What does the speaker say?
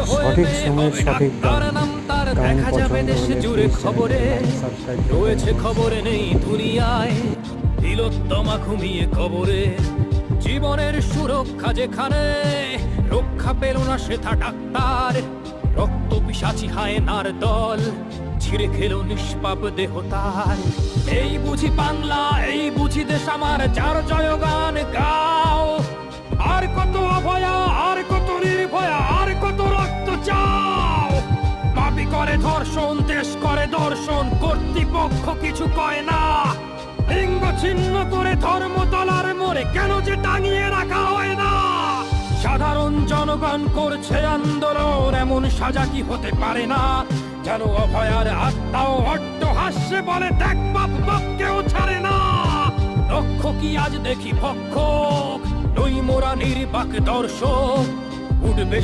সঠিক সময়ে সঠিক তার নাম তার দেখা যাবে দেশে জুড়ে খবরে রয়েছে খবরে নেই দুনিয়ায় তিলোত্তমা ঘুমিয়ে কবরে জীবনের সুরক্ষা যেখানে রক্ষা পেল না সেথা ডাক্তার রক্ত পিশাচি হায়নার দল ছিঁড়ে খেলো নিষ্পাপ দেহ তার এই বুঝি বাংলা এই বুঝি দেশ আমার যার জয়গান গাও আর কত অভয়া আর কত নির্ভয়া আর কত রক্ত চাও পাপি করে ধর্ষণ দেশ করে দর্শন কর্তৃপক্ষ কিছু কয় না লিঙ্গ ছিন্ন করে ধর্মতলার মোড়ে কেন যে টাঙিয়ে রাখা হয় না সাধারণ জনগণ করছে আন্দোলন এমন সাজা কি হতে পারে না যেন অভয়ার আত্মাও অট্ট হাস্যে বলে দেখ বাপ বাপকেও ছাড়ে না লক্ষ কি আজ দেখি ভক্ষক নই মোরা নির্বাক দর্শক উঠবে